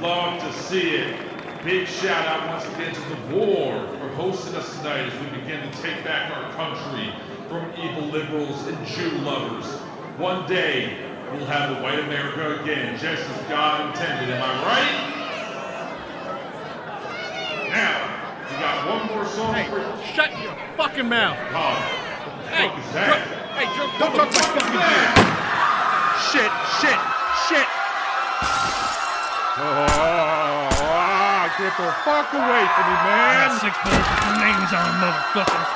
Love to see it. Big shout out once again to the War for hosting us tonight as we begin to take back our country from evil liberals and Jew lovers. One day, we'll have a white America again, just as God intended. Am I right? Now, we got one more song for you. Shut your fucking mouth! God, Hey, what is that? hey, don't talk my fucking beer! Shit! Get the fuck away from me, man! I got 6 bullets with your names on, motherfuckers!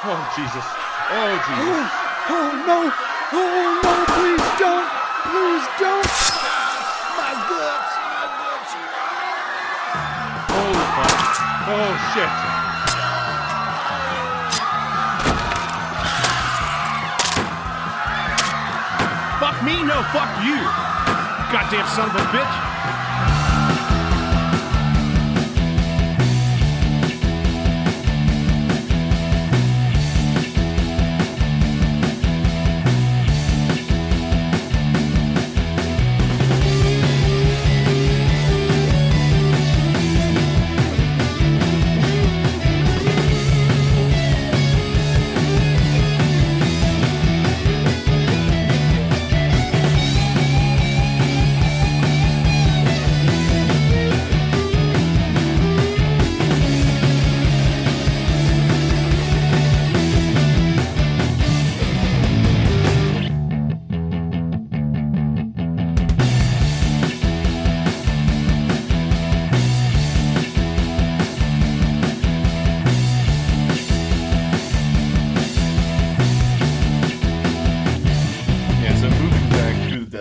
Oh, Jesus. Oh, Jesus. Oh no, please don't! My guts! Oh, fuck. Oh, shit. Fuck me? No, fuck you! Goddamn son of a bitch!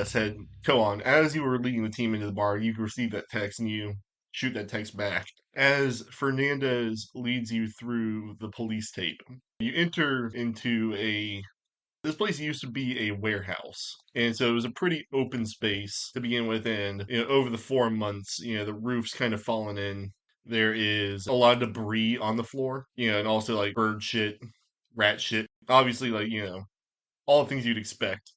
Said, Koan, as you were leading the team into the bar, you receive that text and you shoot that text back. As Fernandez leads you through the police tape, you enter into this place used to be a warehouse. And so it was a pretty open space to begin with. And, over the 4 months, the roof's kind of fallen in. There is a lot of debris on the floor, and also like bird shit, rat shit. Obviously, like, all the things you'd expect.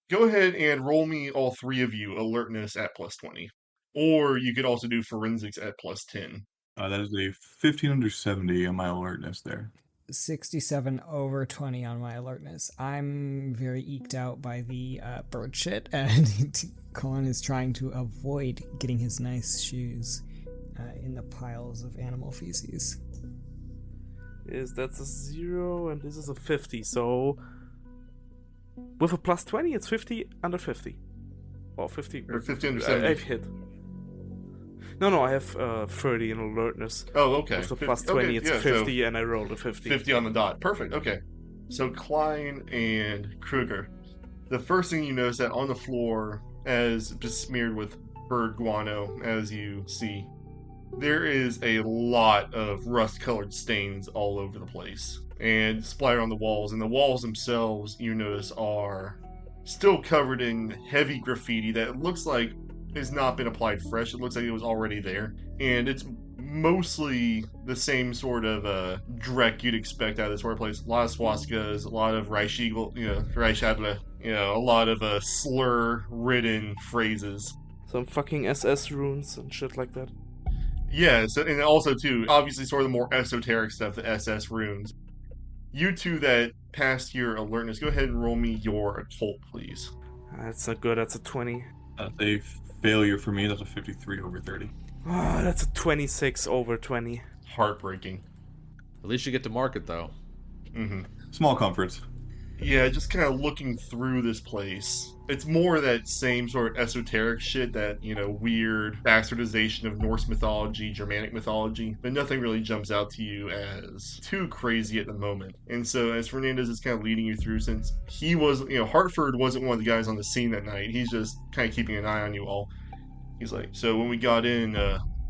Go ahead and roll me, all three of you, alertness at +20. Or you could also do forensics at +10. That is a 15 under 70 on my alertness there. 67 over 20 on my alertness. I'm very eked out by the bird shit, and Colin is trying to avoid getting his nice shoes in the piles of animal feces. That's a 0 and this is a 50, so with a +20 it's 50 under 50. Or 50. Or 50 under 70. I've hit. No, I have 30 in alertness. Oh, okay. With the +20 it's 50 and I rolled a 50. 50 on the dot. Perfect, okay. So KLEIN and KRÖGER. The first thing you notice that on the floor, as just smeared with bird guano, as you see, there is a lot of rust-colored stains all over the place. And splattered on the walls. And the walls themselves, you notice, are still covered in heavy graffiti that looks like has not been applied fresh. It looks like it was already there. And it's mostly the same sort of dreck you'd expect out of this sort of place. A lot of swastikas, a lot of Reichsadler, a lot of slur-ridden phrases. Some fucking SS runes and shit like that. Yeah, so, and also, too, obviously sort of the more esoteric stuff, the SS runes. You two that passed your alertness, go ahead and roll me your occult, please. That's not good, that's a 20. That's a failure for me, that's a 53 over 30. Oh, that's a 26 over 20. Heartbreaking. At least you get to mark it, though. Mm-hmm. Small comforts. Yeah, just kind of looking through this place. It's more that same sort of esoteric shit, that, weird bastardization of Norse mythology, Germanic mythology, but nothing really jumps out to you as too crazy at the moment. And so as Fernandez is kind of leading you through, since he was, Hartford wasn't one of the guys on the scene that night, he's just kind of keeping an eye on you all. He's like, so when we got in,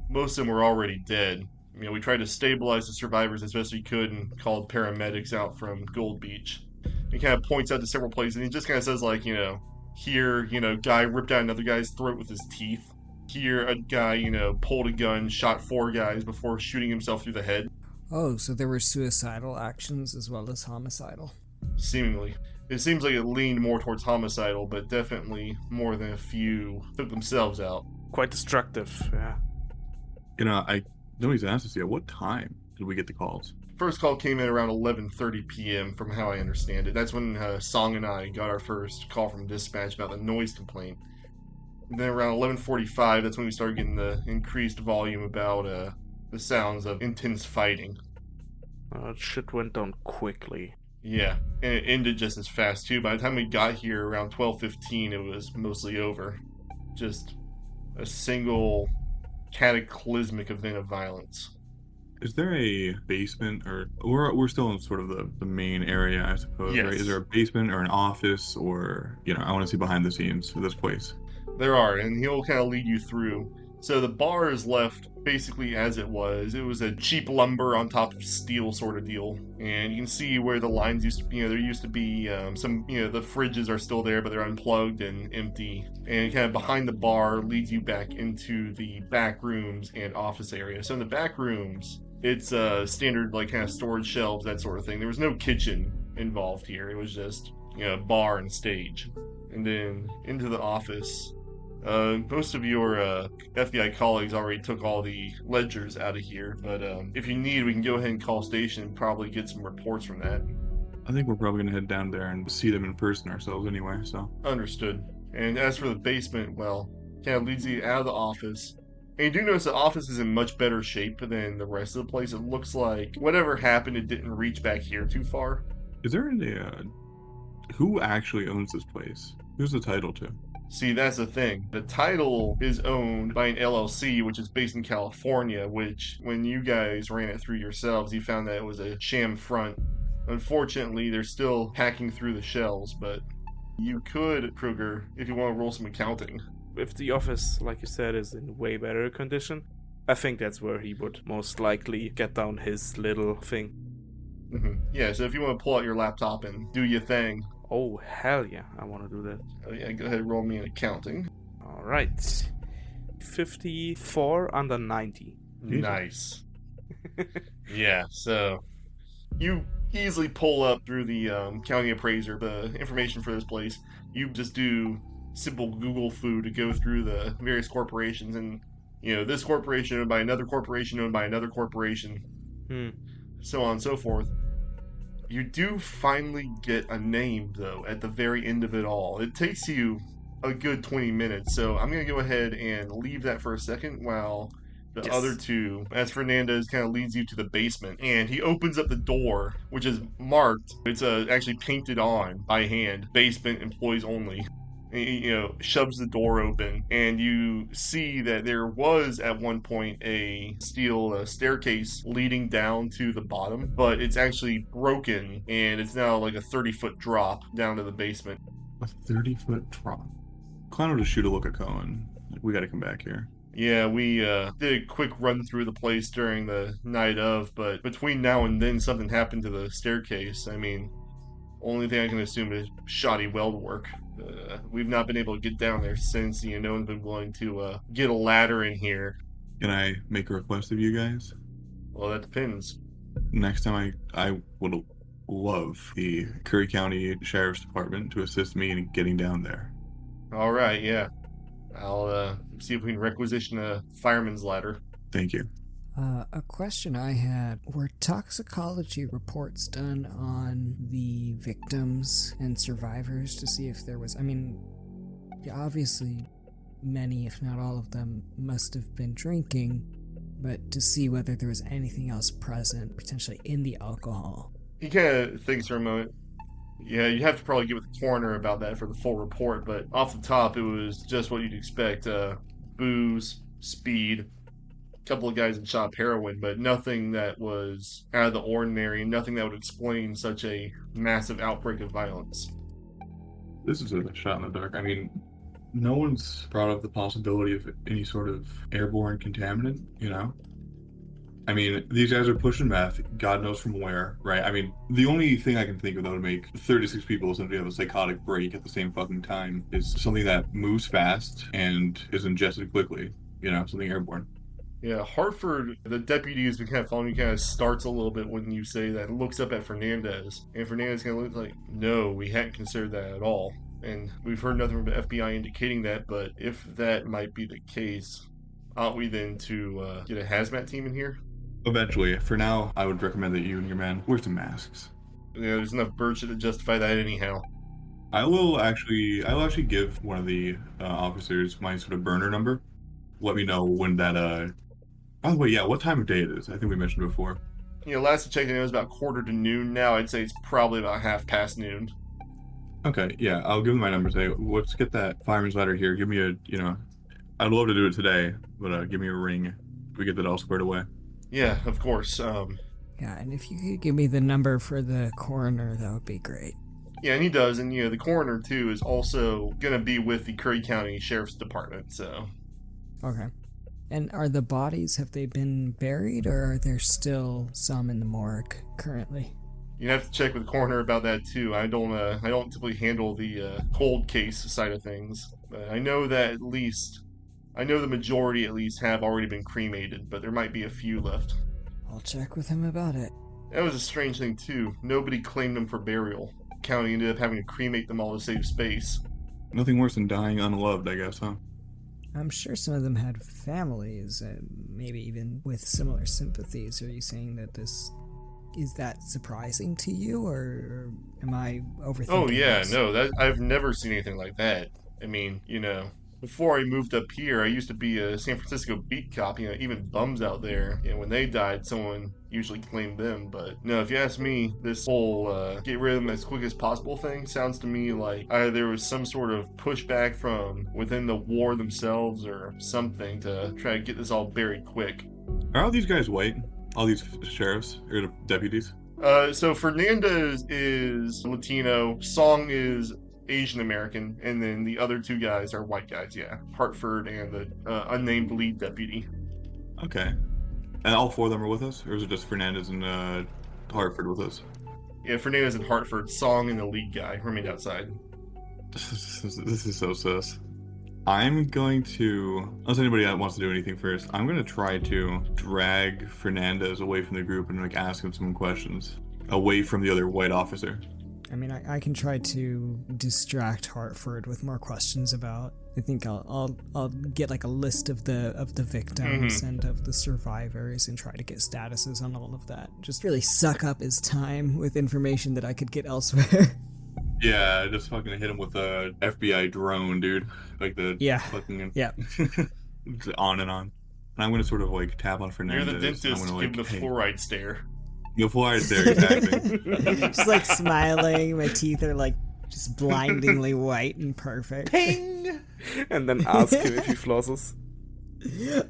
most of them were already dead. We tried to stabilize the survivors as best we could and called paramedics out from Gold Beach. He kind of points out to several places, and he just kind of says, like, here, guy ripped out another guy's throat with his teeth. Here, a guy, pulled a gun, shot 4 guys before shooting himself through the head. Oh, so there were suicidal actions as well as homicidal. Seemingly. It seems like it leaned more towards homicidal, but definitely more than a few took themselves out. Quite destructive, yeah. I nobody's asked us yet. What time did we get the calls? First call came in around 11:30 p.m. from how I understand it. That's when Song and I got our first call from dispatch about the noise complaint. And then around 11:45, that's when we started getting the increased volume about the sounds of intense fighting. Shit went down quickly. Yeah, and it ended just as fast too. By the time we got here around 12:15, it was mostly over. Just a single cataclysmic event of violence. Is there a basement, or we're still in sort of the main area, I suppose, Yes. right? Is there a basement or an office, or I want to see behind the scenes of this place? There are, and he'll kind of lead you through. So the bar is left basically as it was. It was a cheap lumber on top of steel sort of deal. And you can see where the lines used to be. There used to be some, the fridges are still there, but they're unplugged and empty. And kind of behind the bar leads you back into the back rooms and office area. So in the back rooms, it's standard, like, kind of storage shelves, that sort of thing. There was no kitchen involved here. It was just, bar and stage. And then into the office. Most of your FBI colleagues already took all the ledgers out of here, but if you need, we can go ahead and call station and probably get some reports from that. I think we're probably going to head down there and see them in person ourselves anyway, so. Understood. And as for the basement, well, kind of leads you out of the office. And you do notice the office is in much better shape than the rest of the place. It looks like whatever happened, it didn't reach back here too far. Is there who actually owns this place? Who's the title to? See, that's the thing. The title is owned by an LLC, which is based in California, which, when you guys ran it through yourselves, you found that it was a sham front. Unfortunately, they're still hacking through the shells, but you could, KRÖGER, if you want to roll some accounting. If the office, like you said, is in way better condition, I think that's where he would most likely get down his little thing. Yeah, so if you want to pull out your laptop and do your thing. Oh, hell yeah, I want to do that. Oh yeah, go ahead and roll me an accounting. Alright. 54 under 90. Nice. Yeah, so you easily pull up through the county appraiser the information for this place. You just do simple Google foo to go through the various corporations, and this corporation owned by another corporation owned by another corporation, so on and so forth. You do finally get a name, though, at the very end of it all. It takes you a good 20 minutes, so I'm going to go ahead and leave that for a second while the other two, as Fernandez kind of leads you to the basement. And he opens up the door, which is marked. It's actually painted on by hand, basement employees only. Shoves the door open, and you see that there was at one point a steel staircase leading down to the bottom, but it's actually broken, and it's now like a 30-foot drop down to the basement. A 30-foot drop. Klein will just shoot a look at Cohen. We got to come back here. Yeah, we did a quick run through the place during the night of, but between now and then something happened to the staircase. I mean, only thing I can assume is shoddy weld work. We've not been able to get down there since, no one's been willing to get a ladder in here. Can I make a request of you guys? Well, that depends. Next time I would love the Curry County Sheriff's Department to assist me in getting down there. All right, yeah. I'll see if we can requisition a fireman's ladder. Thank you. A question I had, were toxicology reports done on the victims and survivors to see if there was, obviously many, if not all of them, must have been drinking, but to see whether there was anything else present, potentially in the alcohol? He kind of thinks for a moment. Yeah, you have to probably get with the coroner about that for the full report, but off the top, it was just what you'd expect. Booze, speed, couple of guys that shot heroin, but nothing that was out of the ordinary, nothing that would explain such a massive outbreak of violence. This is a shot in the dark. No one's brought up the possibility of any sort of airborne contaminant, These guys are pushing meth, God knows from where, right? The only thing I can think of that would make 36 people essentially have a psychotic break at the same fucking time is something that moves fast and is ingested quickly, something airborne. Yeah, Hartford, the deputy who's been kind of following you, kind of starts a little bit when you say that, looks up at Fernandez, and Fernandez kind of looks like, no, we hadn't considered that at all. And we've heard nothing from the FBI indicating that, but if that might be the case, aren't we then to get a hazmat team in here? Eventually. For now, I would recommend that you and your man wear some masks. Yeah, there's enough bird shit to justify that anyhow. I'll actually give one of the officers my sort of burner number. Let me know when that, by the way, yeah, what time of day it is. I think we mentioned before. Last I checked, it was about quarter to noon. Now I'd say it's probably about half past noon. Okay, yeah, I'll give him my number. Say, let's get that fireman's ladder here. Give me I'd love to do it today, but give me a ring. We get that all squared away. Yeah, of course. Yeah, and if you could give me the number for the coroner, that would be great. Yeah, and he does, and the coroner too is also gonna be with the Curry County Sheriff's Department. So. Okay. And are the bodies, have they been buried, or are there still some in the morgue currently? You have to check with the coroner about that too. I don't typically handle the cold case side of things, but I know that the majority at least have already been cremated, but there might be a few left. I'll check with him about it. That was a strange thing too. Nobody claimed them for burial. The county ended up having to cremate them all to save space. Nothing worse than dying unloved, I guess, huh? I'm sure some of them had families, maybe even with similar sympathies. Are you saying that is that surprising to you, or am I overthinking Oh yeah, this? no, I've never seen anything like that. I mean, before I moved up here, I used to be a San Francisco beat cop. Even bums out there, when they died, someone usually claimed them. But no, if you ask me, this whole get rid of them as quick as possible thing sounds to me like either there was some sort of pushback from within the war themselves or something to try to get this all buried quick. Are all these guys white? All these sheriffs or deputies? So Fernandez is Latino, Song is Asian American, and then the other two guys are white guys, yeah. Hartford and the unnamed lead deputy. Okay. And all four of them are with us? Or is it just Fernandez and Hartford with us? Yeah, Fernandez and Hartford, Song and the lead guy remained outside. This is so sus. I'm going to, unless anybody wants to do anything first, I'm going to try to drag Fernandez away from the group and ask him some questions. Away from the other white officer. I mean, I can try to distract Hartford with more questions about. I think I'll get like a list of the victims and of the survivors and try to get statuses on all of that. Just really suck up his time with information that I could get elsewhere. Yeah, just fucking hit him with a FBI drone, dude. Like the fucking just on and on. And I'm gonna sort of tap on Fernandez. You're the dentist, I'm give him the fluoride stare. The fluoride stare, exactly. Just smiling, my teeth are just blindingly white and perfect. Ping! And then ask him if he flosses.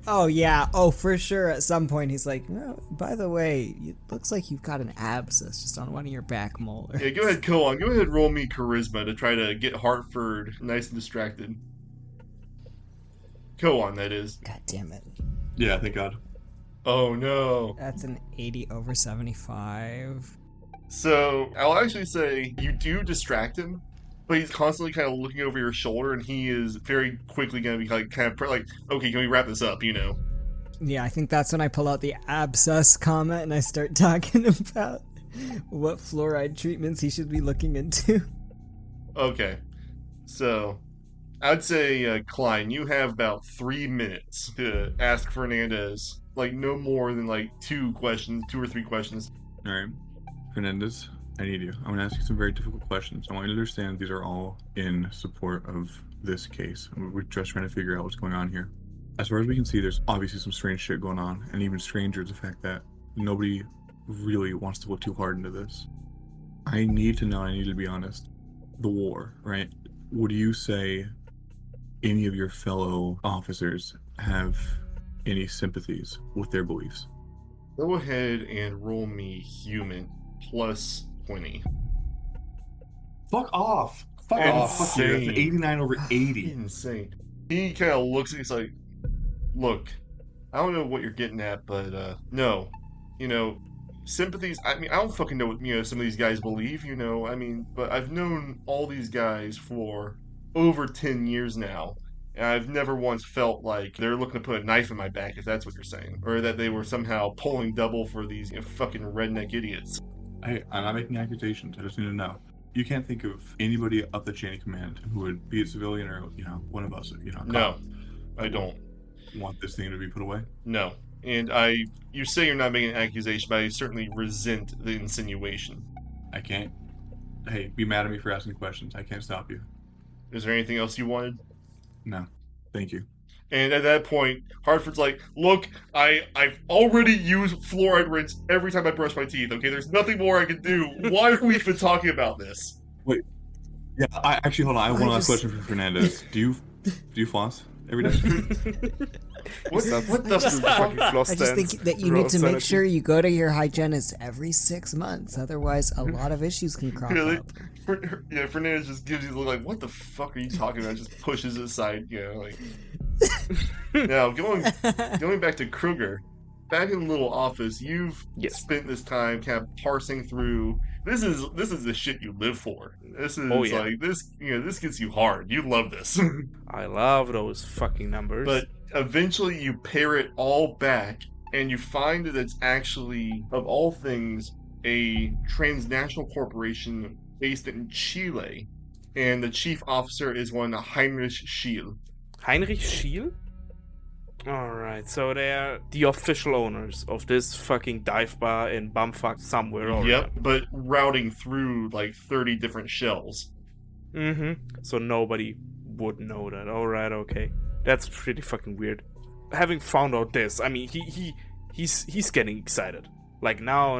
Oh yeah, for sure. At some point he's like, "No, by the way, it looks like you've got an abscess just on one of your back molars." Yeah, go ahead, Koan. Go ahead and roll me charisma to try to get Hartford nice and distracted. Koan, that is. God damn it. Yeah, thank God. Oh no. That's an 80 over 75. So, I'll actually say you do distract him, but he's constantly kind of looking over your shoulder, and he is very quickly going to be okay, can we wrap this up, Yeah, I think that's when I pull out the abscess comment and I start talking about what fluoride treatments he should be looking into. Okay. So, I'd say, Klein, you have about 3 minutes to ask Fernandez, no more than, 2 or 3 questions. Alright. Fernandez, I need you. I'm going to ask you some very difficult questions. I want you to understand these are all in support of this case. We're just trying to figure out what's going on here. As far as we can see, there's obviously some strange shit going on, and even stranger is the fact that nobody really wants to look too hard into this. I need to know, I need to be honest. The war, right? Would you say any of your fellow officers have any sympathies with their beliefs? Go ahead and roll me human plus 20. Fuck off! Fuck off! Fuck you. That's an 89 over 80. Insane. He kind of looks at you, look, I don't know what you're getting at, but no. Sympathies, I don't fucking know what, some of these guys believe, but I've known all these guys for over 10 years now, And I've never once felt like they're looking to put a knife in my back, if that's what you're saying. Or that they were somehow pulling double for these fucking redneck idiots. Hey, I'm not making accusations. I just need to know. You can't think of anybody up the chain of command who would be a civilian or, one of us, a No, cop, I don't. want this thing to be put away? No. And you say you're not making an accusation, but I certainly resent the insinuation. I can't. Hey, be mad at me for asking questions. I can't stop you. Is there anything else you wanted? No. Thank you. And at that point, Hartford's like, look, I've already used fluoride rinse every time I brush my teeth, okay? There's nothing more I can do. Why are we even talking about this? Wait. Yeah, actually, hold on. I have one last question for Fernandez. Do you floss every day? What the fuck? I just think that you need to make sure you go to your hygienist every 6 months. Otherwise, a lot of issues can crop up. Fernandez just gives you the look like, what the fuck are you talking about? Just pushes it aside, like... Now, going back to KRÖGER, back in the little office, you've spent this time kind of parsing through. This is the shit you live for. This is like this. This gets you hard. You love this. I love those fucking numbers. But eventually, you pare it all back, and you find that it's actually, of all things, a transnational corporation based in Chile, and the chief officer is one Heinrich Schiel. Heinrich Schiel? Alright, so they're the official owners of this fucking dive bar in bumfuck somewhere over Yep, but routing through like 30 different shells. So nobody would know that. Alright, okay. That's pretty fucking weird. Having found out this, I mean, he's getting excited. Like now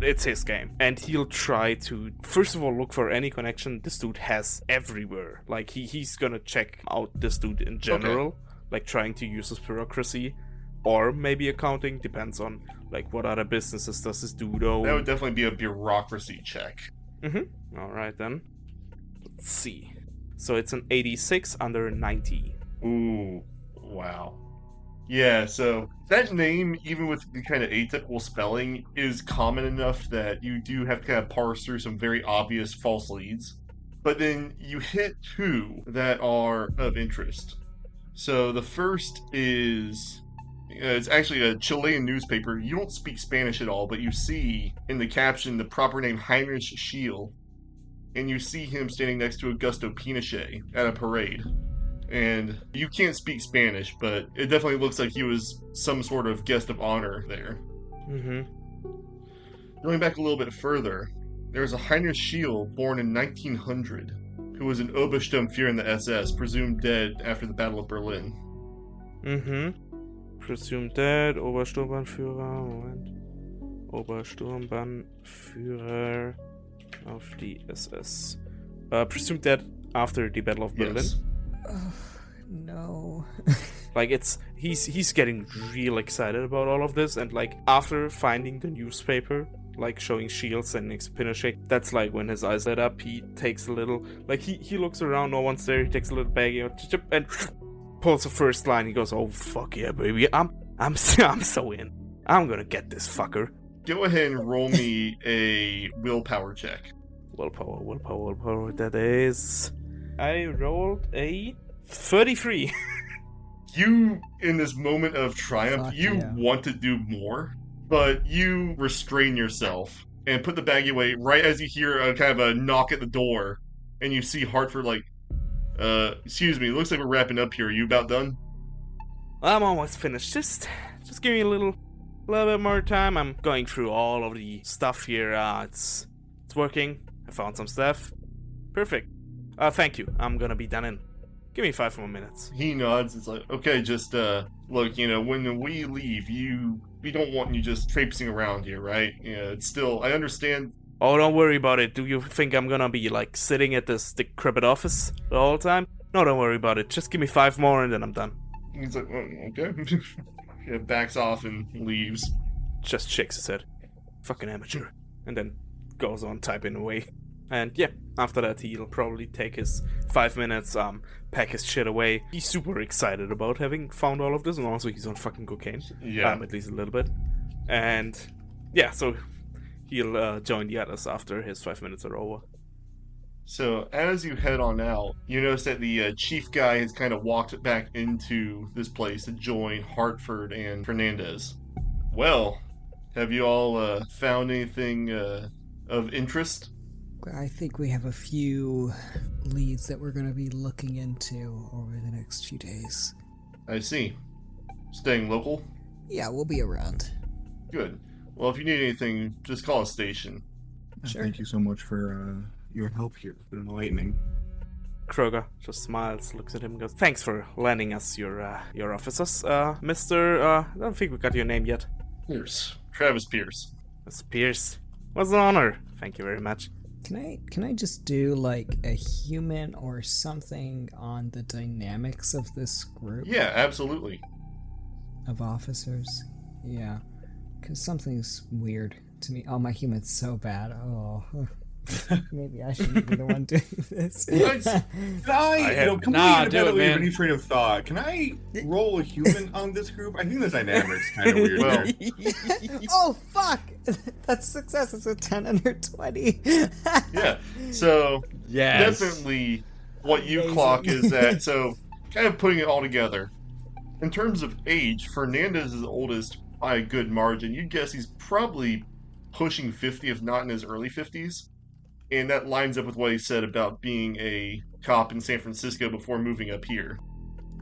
it's his game. And he'll try to, first of all, look for any connection this dude has everywhere. Like, he's gonna check out this dude in general. Okay. Like, trying to use his bureaucracy. Or maybe accounting, depends on, like, what other businesses does this dude own. That would definitely be a bureaucracy check. Alright then. Let's see. So it's an 86 under 90. Ooh, wow. Yeah, so that name, even with the kind of atypical spelling, is common enough that you do have to kind of parse through some very obvious false leads. But then you hit two that are of interest. So the first is, it's actually a Chilean newspaper. You don't speak Spanish at all, but you see in the caption the proper name Heinrich Schiel, and you see him standing next to Augusto Pinochet at a parade. And you can't speak Spanish, but it definitely looks like he was some sort of guest of honor there. Going back a little bit further, there's a Heinrich Schiel born in 1900, who was an Obersturmführer in the SS, presumed dead after the Battle of Berlin. Presumed dead, Obersturmbannführer, Moment. Obersturmbannführer of the SS. Presumed dead after the Battle of Berlin. Yes. No. Like, he's getting real excited about all of this, and like after finding the newspaper, like showing Shields and next to Pinochet, that's like when his eyes lit up. He takes a little, like he looks around, no one's there. He takes a little baggie out and pulls the first line. He goes, "Oh fuck yeah, baby! I'm so in. I'm gonna get this fucker." Go ahead and roll me a willpower check. Willpower. That is. I rolled a 33. You, in this moment of triumph, want to do more, but you restrain yourself and put the baggie away right as you hear a kind of a knock at the door, and you see Hartford like, excuse me, looks like we're wrapping up here. Are you about done? I'm almost finished. Just give me a little bit more time. I'm going through all of the stuff here. It's working. I found some stuff. Perfect. Thank you. I'm gonna be done in. Give me 5 more minutes. He nods. It's like, okay, just, look, when we leave, we don't want you just traipsing around here, right? It's still, I understand. Oh, don't worry about it. Do you think I'm gonna be, like, sitting at this decrepit office the whole time? No, don't worry about it. Just give me 5 more and then I'm done. He's like, oh, okay. Yeah, backs off and leaves. Just shakes his head. Fucking amateur. And then goes on typing away. And yeah, after that he'll probably take his 5 minutes, pack his shit away. He's super excited about having found all of this, and also he's on fucking cocaine. Yeah. At least a little bit. And yeah, so he'll join the others after his 5 minutes are over. So as you head on out, you notice that the chief guy has kind of walked back into this place to join Hartford and Fernandez. Well, have you all found anything of interest? I think we have a few leads that we're going to be looking into over the next few days. I see. Staying local? Yeah, we'll be around. Good. Well, if you need anything, just call a station. Sure. Thank you so much for your help here. It's been enlightening. KRÖGER just smiles, looks at him, and goes, "Thanks for lending us your officers, Mr. I don't think we got your name yet. Pierce. Travis Pierce. Mr. Pierce. Was an honor. Thank you very much." Can I just do like a human or something on the dynamics of this group Yeah, absolutely. of officers? Yeah, because something's weird to me. Oh, my human's so bad. Oh, maybe I shouldn't be the one doing this. Can I have- completely nah, do it, independently of man. any train of thought, can I roll a human on this group? I think the dynamics kind of weird Well, there. Oh, fuck! That's success. It's a 10 under 20. yeah. So Yes. definitely what you Amazing. clock is that, so kind of putting it all together. In terms of age, Fernandez is the oldest by a good margin. You'd guess he's probably pushing 50, if not in his early 50s. And that lines up with what he said about being a cop in San Francisco before moving up here.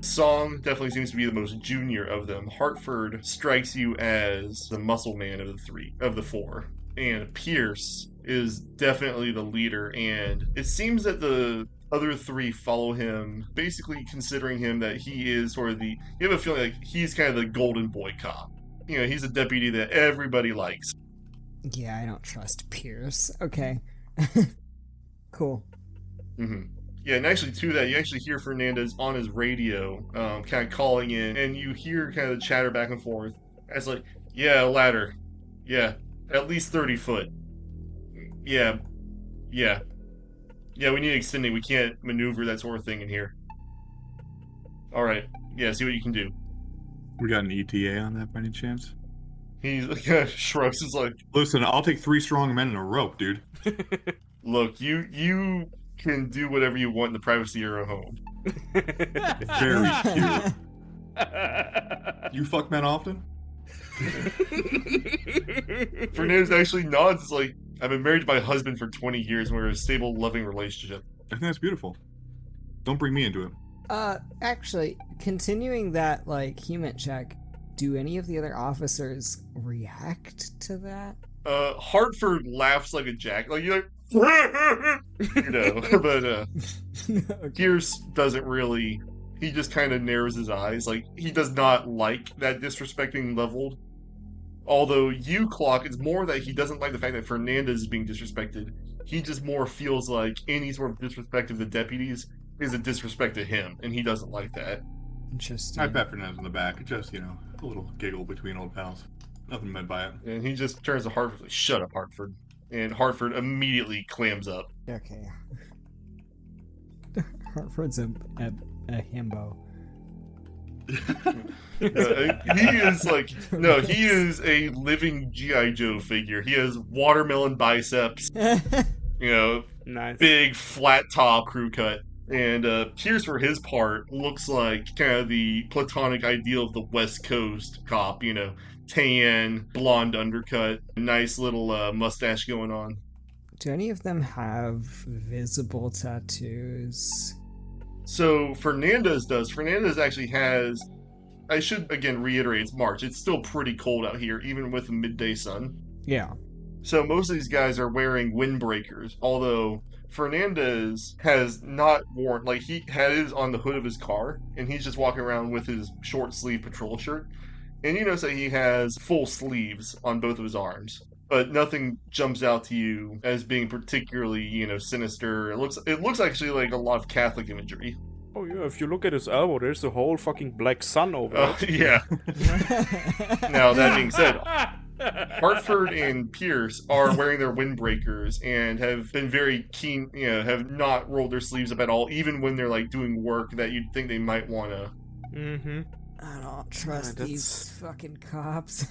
Song definitely seems to be the most junior of them. Hartford strikes you as the muscle man of the four. And Pierce is definitely the leader, and it seems that the other three follow him, basically considering him that he is sort of you have a feeling like he's kind of the golden boy cop. You know, he's a deputy that everybody likes. Yeah, I don't trust Pierce. Okay. Cool. Mm-hmm. Yeah, and actually to that, you actually hear Fernandez on his radio, kind of calling in, and you hear kind of the chatter back and forth. It's like, yeah, a ladder. Yeah, at least 30 foot. Yeah, yeah. Yeah, we need extending. We can't maneuver that sort of thing in here. Alright, yeah, see what you can do. We got an ETA on that by any chance? He kind of shrugs, he's like, Listen, I'll take 3 strong men and a rope, dude. look, you can do whatever you want in the privacy of your own home. Very cute. You fuck men often? Fernandez actually nods, it's like, I've been married to my husband for 20 years and we're in a stable, loving relationship. I think that's beautiful. Don't bring me into it. Actually, continuing that, like, human check, do any of the other officers react to that? Hartford laughs like a jack, like you're like, you know, but Okay. Pierce doesn't really. He just kind of narrows his eyes, like he does not like that disrespecting leveled. Although you clock, it's more that he doesn't like the fact that Fernandez is being disrespected. He just more feels like any sort of disrespect of the deputies is a disrespect to him, and he doesn't like that. Interesting. I pat Fernandez on the back. Just, a little giggle between old pals. Nothing meant by it. And he just turns to Hartford, like, "Shut up, Hartford." And Hartford immediately clams up. Okay. Hartford's a himbo. He is like, no, he is a living G.I. Joe figure. He has watermelon biceps, Nice. big flat top crew cut. And Pierce, for his part, looks like kind of the platonic ideal of the West Coast cop, tan, blonde undercut, nice little mustache going on. Do any of them have visible tattoos? So Fernandez does. Fernandez actually has. I should again reiterate, it's March. It's still pretty cold out here, even with the midday sun. Yeah. So most of these guys are wearing windbreakers, although Fernandez has not worn, like he had his on the hood of his car, and he's just walking around with his short sleeve patrol shirt. And you notice that he has full sleeves on both of his arms. But nothing jumps out to you as being particularly, sinister. It looks actually like a lot of Catholic imagery. Oh yeah, if you look at his elbow, there's a whole fucking black sun over it. Yeah. Now, that being said, Hartford and Pierce are wearing their windbreakers and have been very keen, have not rolled their sleeves up at all, even when they're like doing work that you'd think they might want to. Mm-hmm. I don't trust that's- these fucking cops.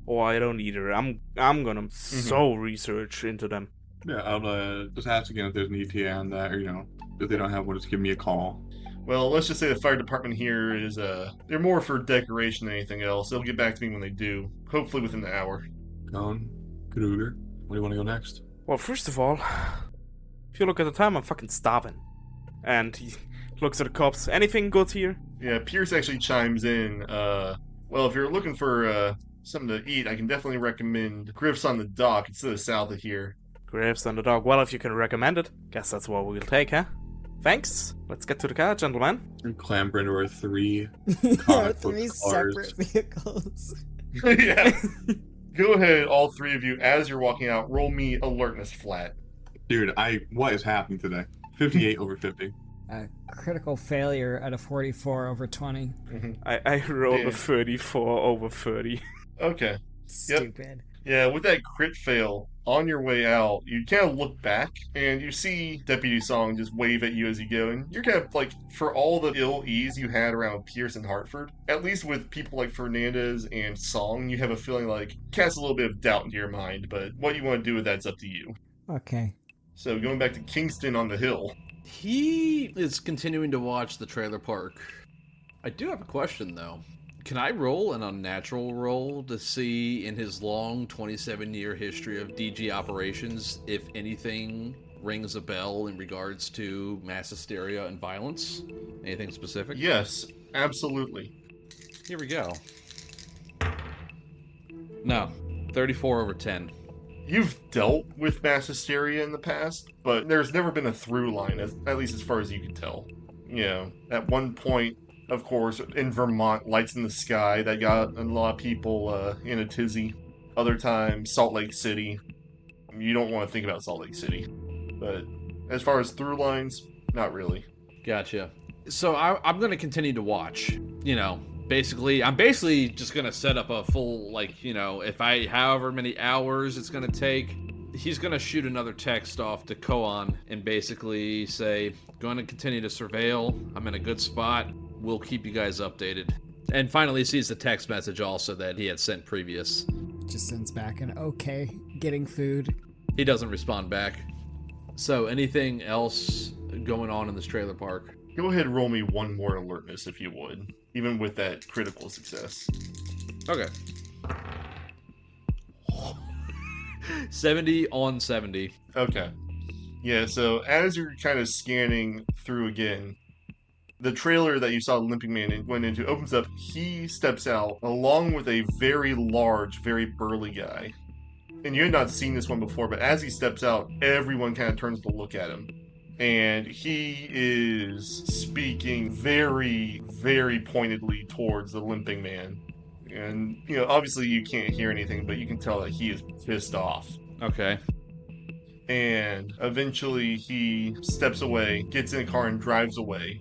Oh, I don't either. I'm gonna so research into them. Yeah, I'll just ask again if there's an ETA on that, or, if they don't have one, just give me a call. Well, let's just say the fire department here is, they're more for decoration than anything else. They'll get back to me when they do, hopefully within the hour. KOAN, KRÖGER, where do you want to go next? Well, first of all, if you look at the time, I'm fucking starving. And he looks at the cops. Anything good here? Yeah, Pierce actually chimes in, well, if you're looking for, something to eat, I can definitely recommend Griff's on the Dock. It's to the south of here. Graves on the dog. Well, if you can recommend it, guess that's what we'll take, huh? Thanks. Let's get to the car, gentlemen. We clamber into our 3 Yeah, comic book 3 cars. separate vehicles. Yeah. Go ahead, all 3 of you, as you're walking out, roll me alertness flat. Dude, what is happening today? 58 over 50. A critical failure at a 44 over 20. I rolled Yeah. a 34 over 30. Okay. Stupid. Yeah, with that crit fail, on your way out, you kind of look back and you see Deputy Song just wave at you as you go. And you're kind of like, for all the ill ease you had around Pierce and Hartford, at least with people like Fernandez and Song, you have a feeling like casts a little bit of doubt into your mind. But what you want to do with that's up to you. Okay. So going back to Kingston on the hill. He is continuing to watch the trailer park. I do have a question, though. Can I roll an unnatural roll to see in his long 27-year history of DG operations if anything rings a bell in regards to mass hysteria and violence? Anything specific? Yes, absolutely. Here we go. No, 34 over 10. You've dealt with mass hysteria in the past, but there's never been a through line, at least as far as you can tell. You know, at one point, of course, in Vermont, lights in the sky, that got a lot of people in a tizzy. Other times, Salt Lake City. You don't want to think about Salt Lake City. But as far as through lines, not really. Gotcha. So I'm going to continue to watch. I'm basically just going to set up a full, however many hours it's going to take, he's going to shoot another text off to KOAN and basically say, going to continue to surveil. I'm in a good spot. We'll keep you guys updated. And finally sees the text message also that he had sent previous. Just sends back an okay, getting food. He doesn't respond back. So anything else going on in this trailer park? Go ahead and roll me one more alertness if you would, even with that critical success. Okay. 70 on 70. Okay. Yeah, so as you're kind of scanning through again, the trailer that you saw the Limping Man went into opens up. He steps out along with a very large, very burly guy. And you had not seen this one before, but as he steps out, everyone kind of turns to look at him. And he is speaking very, very pointedly towards the Limping Man. And, obviously you can't hear anything, but you can tell that he is pissed off. Okay. And eventually he steps away, gets in a car, and drives away.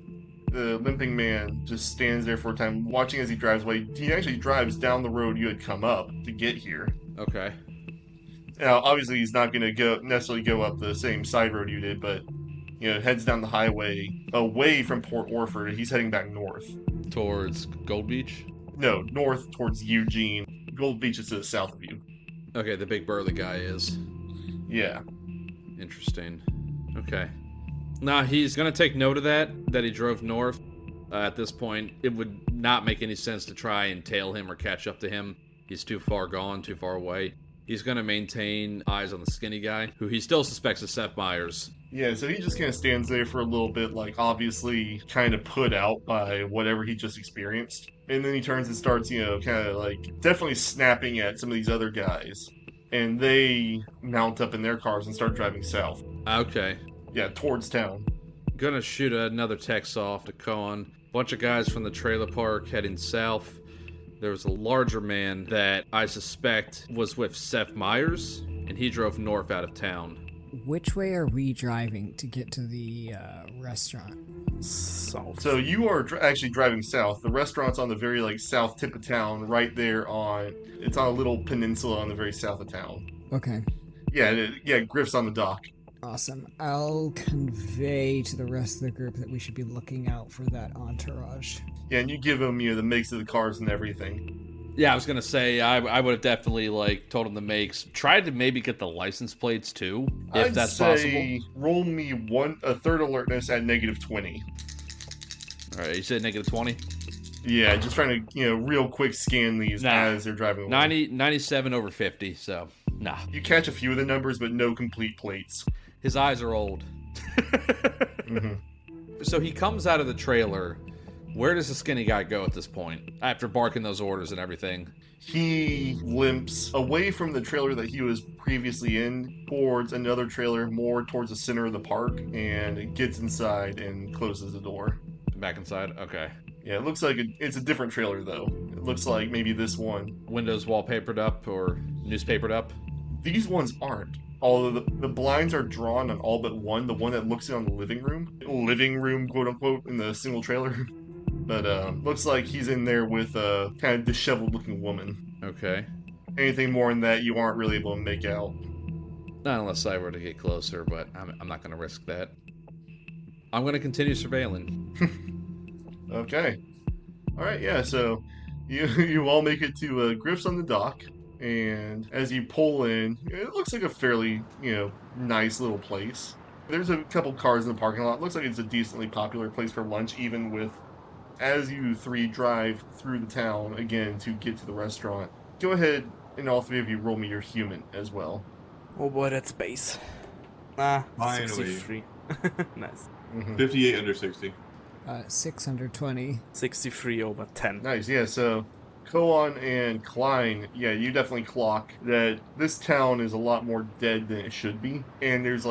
The Limping Man just stands there for a time, watching as he drives away. He actually drives down the road you had come up to get here. Okay. Now, obviously, he's not going to necessarily go up the same side road you did, but, heads down the highway away from Port Orford. He's heading back north. Towards Gold Beach? No, north towards Eugene. Gold Beach is to the south of you. Okay, the big burly guy is. Yeah. Interesting. Okay. Now, he's going to take note of that he drove north. At this point, it would not make any sense to try and tail him or catch up to him. He's too far gone, too far away. He's going to maintain eyes on the skinny guy, who he still suspects is Seth Myers. Yeah, so he just kind of stands there for a little bit, obviously kind of put out by whatever he just experienced. And then he turns and starts, kind of definitely snapping at some of these other guys. And they mount up in their cars and start driving south. Okay. Yeah, towards town. Gonna shoot another text off to KOAN. Bunch of guys from the trailer park heading south. There was a larger man that I suspect was with Seth Myers, and he drove north out of town. Which way are we driving to get to the restaurant? South. So you are actually driving south. The restaurant's on the very south tip of town, right there it's on a little peninsula on the very south of town. Okay. Yeah, Griff's on the dock. Awesome. I'll convey to the rest of the group that we should be looking out for that entourage. Yeah, and you give them, the makes of the cars and everything. Yeah, I was gonna say I would have definitely like told him to tried to maybe get the license plates too, if I'd that's say possible. roll me a third alertness at -20. All right, you said -20. Yeah, just trying to real quick scan these Nah. as they're driving away. 97 over 50. So nah, You catch a few of the numbers, but no complete plates. his eyes are old. hmm So he comes out of the trailer. Where does the skinny guy go at this point? After barking those orders and everything. He limps away from the trailer that he was previously in towards another trailer more towards the center of the park and gets inside and closes the door. Back inside? Okay. Yeah, it looks like it's a different trailer though. It looks like maybe this one. Windows wallpapered up or newspapered up? These ones aren't. Although the blinds are drawn on all but one, the one that looks in on the living room, quote unquote, in the single trailer. But looks like he's in there with a kind of disheveled looking woman. Okay. Anything more than that, you aren't really able to make out. Not unless I were to get closer, but I'm not going to risk that. I'm going to continue surveilling. Okay. All right. Yeah. So you all make it to Griff's on the dock, and as you pull in, it looks like a fairly nice little place. There's a couple cars in the parking lot. Looks like it's a decently popular place for lunch, even with as you three drive through the town again to get to the restaurant. Go ahead and all three of you roll me your human as well. Oh boy, that's base. Finally. 63. Nice. 58 under 60. 620. 63 over 10. Nice, yeah, so KOAN and KLEIN, yeah, you definitely clock that this town is a lot more dead than it should be. And there's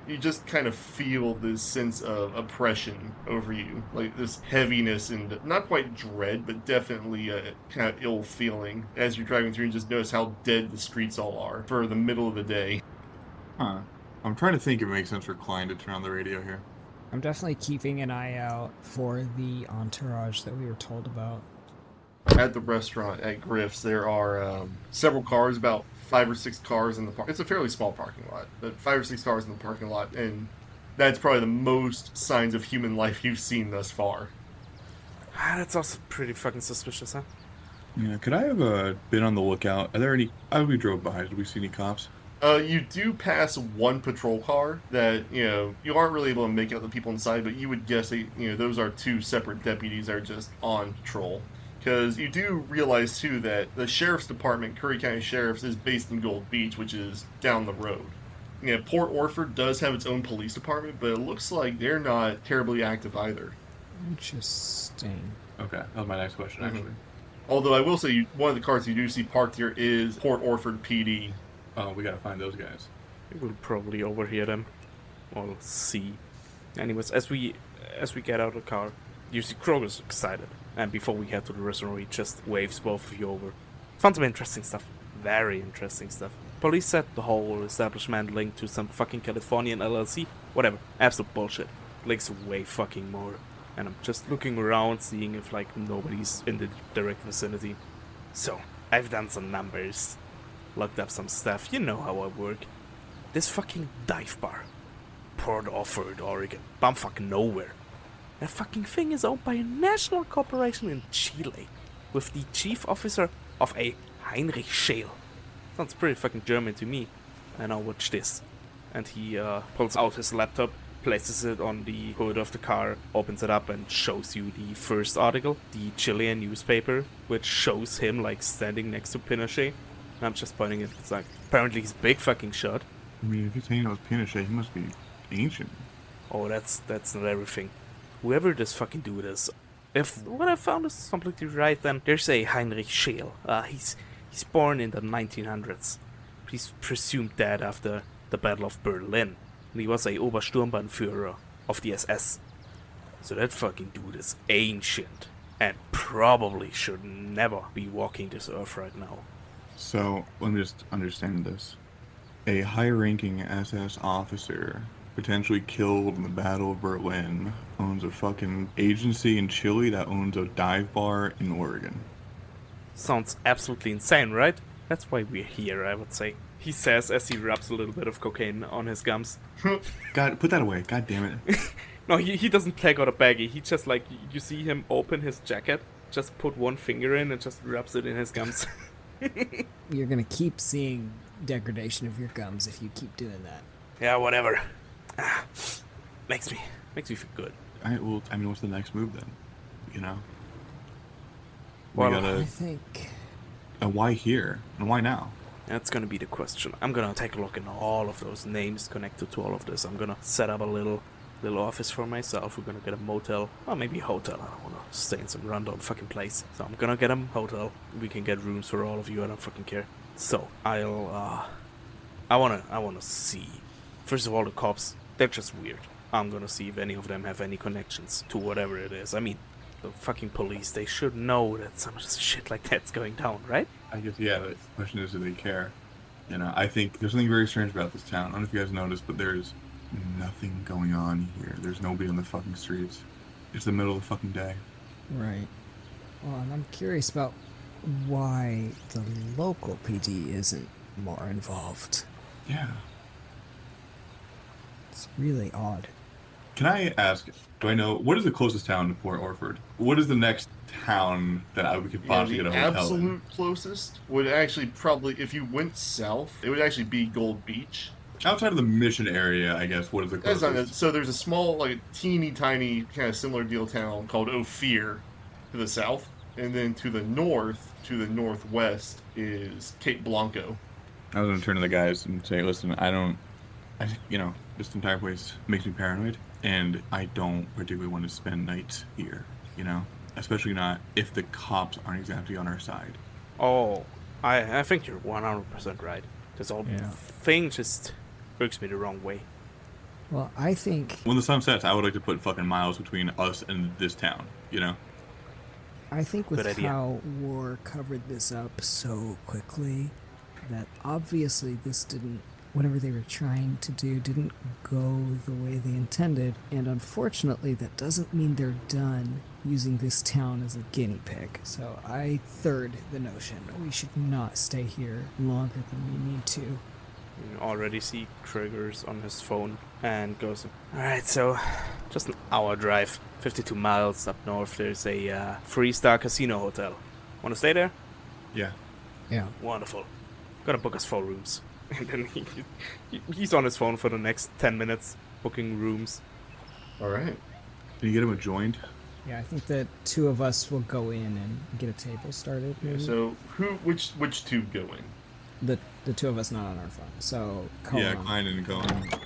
you just kind of feel this sense of oppression over you. Like this heaviness and not quite dread, but definitely a kind of ill feeling as you're driving through and just notice how dead the streets all are for the middle of the day. Huh. I'm trying to think if it makes sense for Klein to turn on the radio here. I'm definitely keeping an eye out for the entourage that we were told about. At the restaurant at Griff's, there are several cars, about 5 or 6 cars in the park. It's a fairly small parking lot, but 5 or 6 cars in the parking lot, and that's probably the most signs of human life you've seen thus far. That's also pretty fucking suspicious, huh? Yeah, could I have been on the lookout? Are there any... As we drove by, did we see any cops? You do pass one patrol car that, you aren't really able to make out the people inside, but you would guess that, those are 2 separate deputies that are just on patrol. Because you do realize, too, that the Sheriff's Department, Curry County Sheriff's, is based in Gold Beach, which is down the road. Port Orford does have its own police department, but it looks like they're not terribly active either. Interesting. Okay, that was my next question, actually. Although I will say, one of the cars you do see parked here is Port Orford PD. Oh, we gotta find those guys. We'll probably overhear them. Or see. Anyways, as we get out of the car, you see KRÖGER's excited. And before we head to the restaurant, he just waves both of you over. Found some interesting stuff. Very interesting stuff. Police said the whole establishment linked to some fucking Californian LLC. Whatever. Absolute bullshit. Links way fucking more. And I'm just looking around, seeing if, nobody's in the direct vicinity. So, I've done some numbers. Looked up some stuff. You know how I work. This fucking dive bar. Port Orford, Oregon. Bumfuck nowhere. That fucking thing is owned by a national corporation in Chile, with the chief officer of a Heinrich Scheel. Sounds pretty fucking German to me. And now watch this. And he pulls out his laptop, places it on the hood of the car, opens it up and shows you the first article, the Chilean newspaper, which shows him standing next to Pinochet. And I'm just pointing it. It's apparently he's big fucking shot. I mean, if he's hanging out with Pinochet, he must be ancient. Oh, that's not everything. Whoever this fucking dude is, if what I found is completely right, then there's a Heinrich Scheel. He's born in the 1900s. He's presumed dead after the Battle of Berlin. And he was a Obersturmbannführer of the SS. So that fucking dude is ancient. And probably should never be walking this earth right now. So, let me just understand this. A high-ranking SS officer, potentially killed in the Battle of Berlin, owns a fucking agency in Chile that owns a dive bar in Oregon. Sounds absolutely insane, right? That's why we're here, I would say. He says as he rubs a little bit of cocaine on his gums. God, put that away. God damn it. No, he doesn't take out a baggie. He just you see him open his jacket just put one finger in and just rubs it in his gums. You're gonna keep seeing degradation of your gums if you keep doing that. Yeah, whatever. Makes me feel good. All right, well, I mean, what's the next move then? You know? Well, we I gotta... think And why here? And why now? That's gonna be the question. I'm gonna take a look in all of those names connected to all of this. I'm gonna set up a little office for myself. We're gonna get a motel, or maybe a hotel. I don't wanna stay in some random fucking place. So I'm gonna get a hotel. We can get rooms for all of you. I don't fucking care. So I wanna see. First of all, the cops. They're just weird. I'm gonna see if any of them have any connections to whatever it is. I mean, the fucking police. They should know that some shit like that's going down, right? I guess, yeah, the question is, do they care? You know, I think there's something very strange about this town. I don't know if you guys noticed, but there's nothing going on here. There's nobody on the fucking streets. It's the middle of the fucking day. right. Well, and I'm curious about why the local PD isn't more involved. Yeah. It's really odd. Can I ask, do I know, what is the closest town to Port Orford? What is the next town that we could possibly the get a hotel absolute closest would actually probably, if you went south, it would actually be Gold Beach. in? Outside of the mission area, I guess, what is the That's closest? not, so there's a small, like teeny tiny kind of similar deal town called Ophir to the south, and then to the northwest is Cape Blanco. I was going to turn to the guys and say, listen, this entire place makes me paranoid, and I don't particularly want to spend nights here, you know? Especially not if the cops aren't exactly on our side. Oh, I think you're 100% right. This whole thing just works me the wrong way. Well, I think When the sun sets, I would like to put fucking miles between us and this town, you know? with Good idea. how war covered this up so quickly, that obviously this didn't, whatever they were trying to do didn't go the way they intended, and unfortunately that doesn't mean they're done using this town as a guinea pig. So I third the notion we should not stay here longer than we need to. You already see KRÖGER's on his phone and goes, alright, so just an hour drive, 52 miles up north, there's a 3-star casino hotel. Want to stay there? Yeah. Yeah. Wonderful. Gonna book us 4 rooms. And then he's on his phone for the next 10 minutes, booking rooms. All right. Can you get him a joint? Yeah, I think that 2 of us will go in and get a table started. Maybe. So which two go in? The 2 of us not on our phone. So Yeah, Koan. KLEIN and KOAN.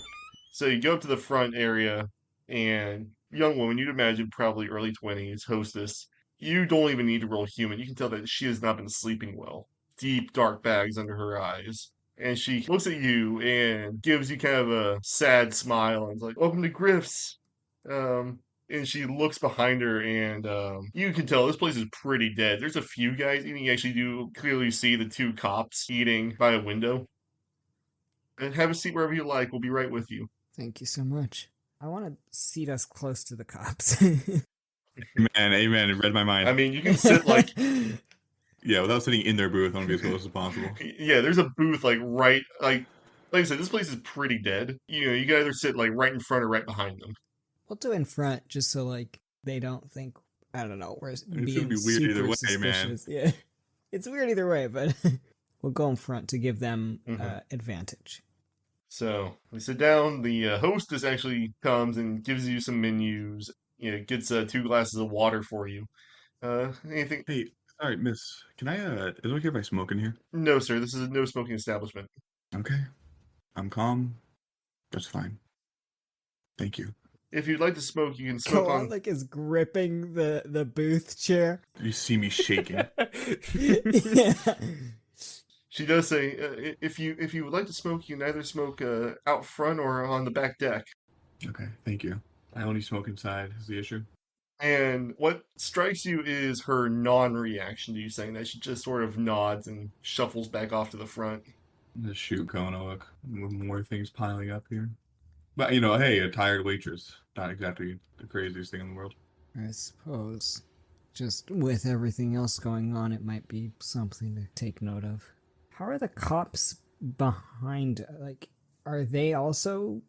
So you go up to the front area, and young woman, you'd imagine probably early 20s, hostess. You don't even need to roll human. You can tell that she has not been sleeping well. Deep, dark bags under her eyes. And she looks at you and gives you kind of a sad smile and is like, welcome to Griff's. And she looks behind her, and you can tell this place is pretty dead. There's a few guys, and you actually do clearly see the 2 cops eating by a window. And have a seat wherever you like. We'll be right with you. Thank you so much. I want to seat us close to the cops. Amen. It read my mind. I mean, you can sit like, Yeah, without sitting in their booth, I want to be as close as possible. yeah, there's a booth like right, like I said, this place is pretty dead. You know, you can either sit like right in front or right behind them. We'll do in front just so like they don't think, I don't know, we're being gonna be weird either way, suspicious. Yeah, it's weird either way, but we'll go in front to give them advantage. So we sit down. The hostess actually comes and gives you some menus. You know, gets 2 glasses of water for you. Anything? Hey, sorry, miss. Can I, is it okay if I smoke in here? No, sir. This is a no smoking establishment. Okay. I'm calm. That's fine. Thank you. If you'd like to smoke, you can smoke Koan on. like is gripping the booth chair. You see me shaking. Yeah. She does say, if you would like to smoke, you can either smoke out front or on the back deck. Okay, thank you. I only smoke inside is the issue. And what strikes you is her non-reaction to you saying that. She just sort of nods and shuffles back off to the front. Just shoot Kona, look. More things piling up here. But, you know, hey, a tired waitress. Not exactly the craziest thing in the world. I suppose. Just with everything else going on, it might be something to take note of. How are the cops behind? Like, are they also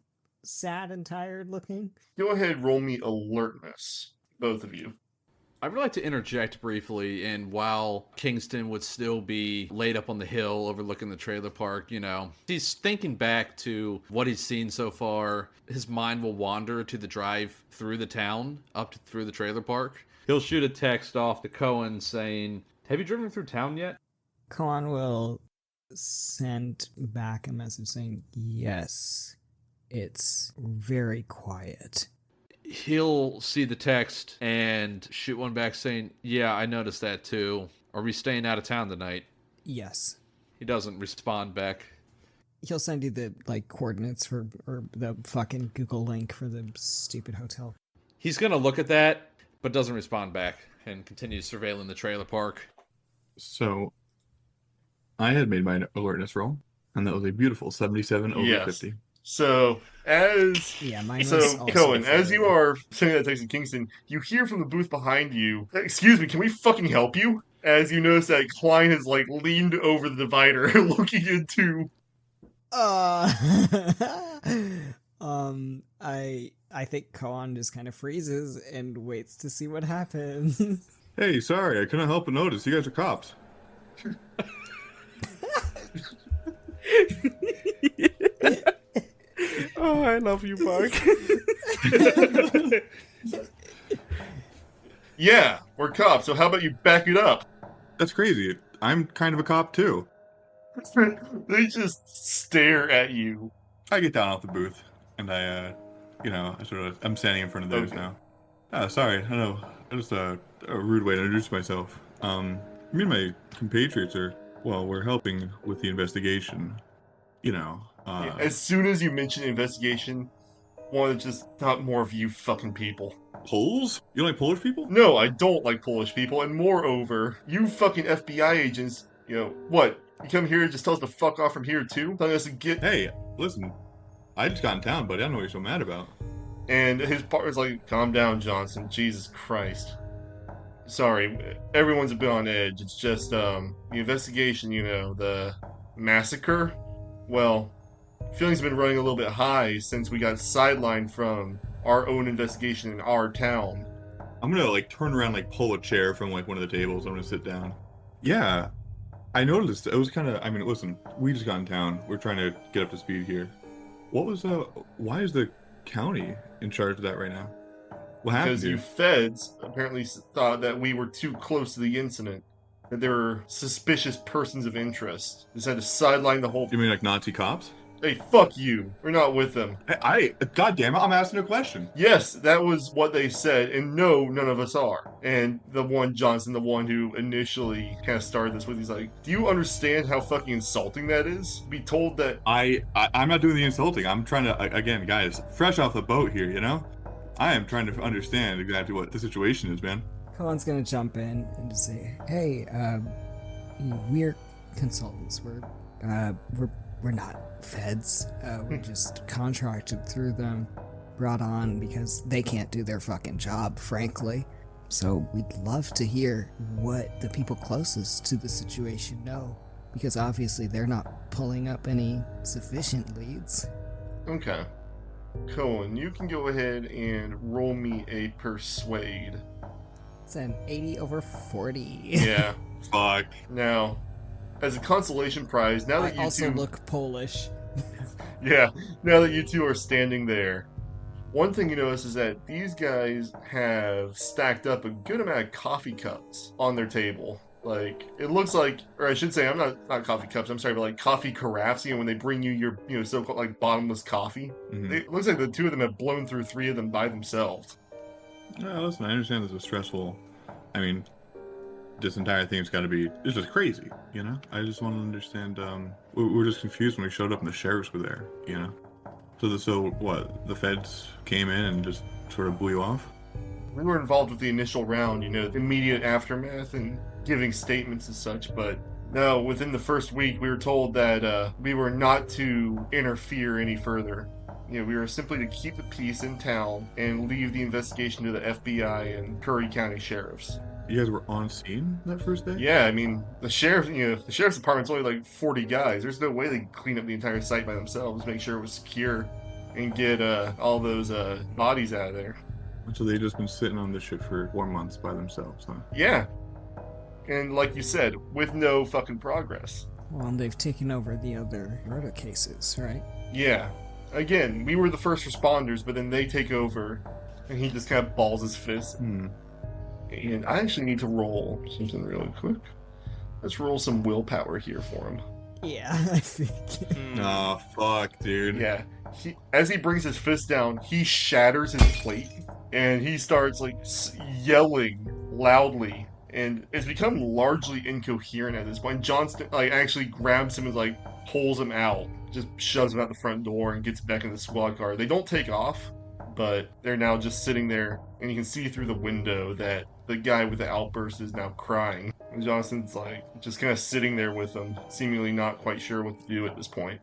sad and tired looking? Go ahead, roll me alertness, both of you. I would like to interject briefly, and while Kingston would still be laid up on the hill overlooking the trailer park, he's thinking back to what he's seen so far. His mind will wander to the drive through the town, through the trailer park. He'll shoot a text off to Koan saying, "Have you driven through town yet?" Koan will send back a message saying, yes, it's very quiet. He'll see the text and shoot one back saying, "Yeah, I noticed that too. Are we staying out of town tonight?" Yes. He doesn't respond back. He'll send you the coordinates or the fucking Google link for the stupid hotel. He's gonna look at that, but doesn't respond back and continues surveilling the trailer park. So, I had made my alertness roll, and that was a beautiful 77 over 50. So, mine was also Koan, as you are sending that text to Kingston, you hear from the booth behind you, "Excuse me, can we fucking help you?" As you notice that KLEIN has, leaned over the divider, looking into... I think Koan just kind of freezes and waits to see what happens. Hey, sorry, I couldn't help but notice. You guys are cops. Oh, I love you, Mark. Yeah, we're cops, so how about you back it up? That's crazy. I'm kind of a cop, too. They just stare at you. I get down off the booth, and I'm standing in front of theirs now. Sorry, I know. Just a rude way to introduce myself. Me and my compatriots we're helping with the investigation. As soon as you mention investigation, want to just talk more of you fucking people. Poles? You don't like Polish people? No, I don't like Polish people, and moreover, you fucking FBI agents, what? You come here and just tell us to fuck off from here too? Telling us to get... Hey, listen, I just got in town, buddy. I don't know what you're so mad about. And his partner's like, "Calm down, Johnson. Jesus Christ. Sorry, everyone's a bit on edge. It's just, the investigation, the massacre. Well, feelings have been running a little bit high since we got sidelined from our own investigation in our town." I'm gonna, turn around, pull a chair from, one of the tables. I'm gonna sit down. Yeah, I noticed. It was kind of, listen, we just got in town. We're trying to get up to speed here. Why is the county in charge of that right now? What happened Because here? you feds apparently thought that we were too close to the incident. That there were suspicious persons of interest. Decided to sideline the whole... You mean Nazi cops? Hey, fuck you. We're not with them. God damn it, I'm asking a question. Yes, that was what they said, and no, none of us are. And the one Johnson, the one who initially kind of started this with, he's like, "Do you understand how fucking insulting that is? Be told that..." I'm not doing the insulting. I'm trying to, again, guys, fresh off the boat here, I am trying to understand exactly what the situation is, man. Koan's gonna jump in and just say, "Hey, we're consultants. We're not feds. We're just contracted through them, brought on because they can't do their fucking job, frankly. So we'd love to hear what the people closest to the situation know, because obviously they're not pulling up any sufficient leads." Okay. Koan, you can go ahead and roll me a persuade. It's an 80 over 40. Yeah. Fuck. Now, as a consolation prize, now that I you also two... look Polish. Yeah, now that you two are standing there, one thing you notice is that these guys have stacked up a good amount of coffee cups on their table. It looks like, or I should say, I'm not coffee cups, I'm sorry, but coffee carafes, when they bring you your, so-called, bottomless coffee. Mm-hmm. It looks like the two of them have blown through 3 of them by themselves. Listen, I understand this is stressful. This entire thing's got to be... It's just crazy, I just want to understand, we're just confused when we showed up and the sheriffs were there, So what, the feds came in and just sort of blew you off? We were involved with the initial round, the immediate aftermath and giving statements and such, but no, within the first week we were told that we were not to interfere any further. We were simply to keep the peace in town and leave the investigation to the FBI and Curry County sheriffs. You guys were on scene that first day? Yeah, the sheriff, the sheriff's department's only 40 guys. There's no way they could clean up the entire site by themselves, make sure it was secure, and get all those bodies out of there. So they've just been sitting on this shit for 4 months by themselves, huh? Yeah. And like you said, with no fucking progress. Well, and they've taken over the other murder cases, right? Yeah. Again, we were the first responders, but then they take over, and he just kind of balls his fist. Hmm. And I actually need to roll something really quick. Let's roll some willpower here for him. Yeah, I think. Oh, fuck, dude. Yeah. As he brings his fist down, he shatters his plate, and he starts, like, yelling loudly. And it's become largely incoherent at this point. Johnston, like, actually grabs him and, like, pulls him out. Just shoves him out the front door and gets back in the squad car. They don't take off, but they're now just sitting there, and you can see through the window that the guy with the outburst is now crying. And Johnston's, like, just kind of sitting there with them, seemingly not quite sure what to do at this point.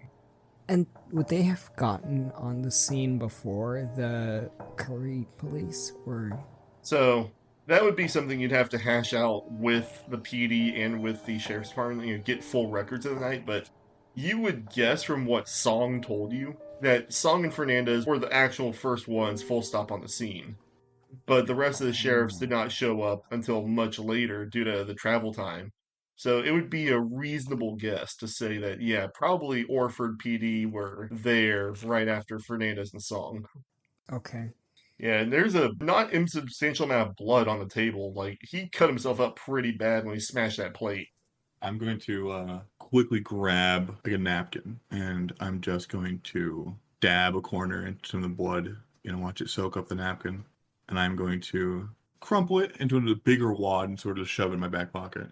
And would they have gotten on the scene before the Curry police were? So that would be something you'd have to hash out with the PD and with the sheriff's department, you know, get full records of the night, but you would guess from what Song told you that Song and Fernandez were the actual first ones full stop on the scene. But the rest of the sheriffs did not show up until much later due to the travel time. So it would be a reasonable guess to say that, yeah, probably Orford PD were there right after Fernandez and Song. Okay. Yeah, and there's a not insubstantial amount of blood on the table. Like, he cut himself up pretty bad when he smashed that plate. I'm going to quickly grab like a napkin, and I'm just going to dab a corner into some of the blood, watch it soak up the napkin, and I'm going to crumple it into a bigger wad and sort of shove it in my back pocket.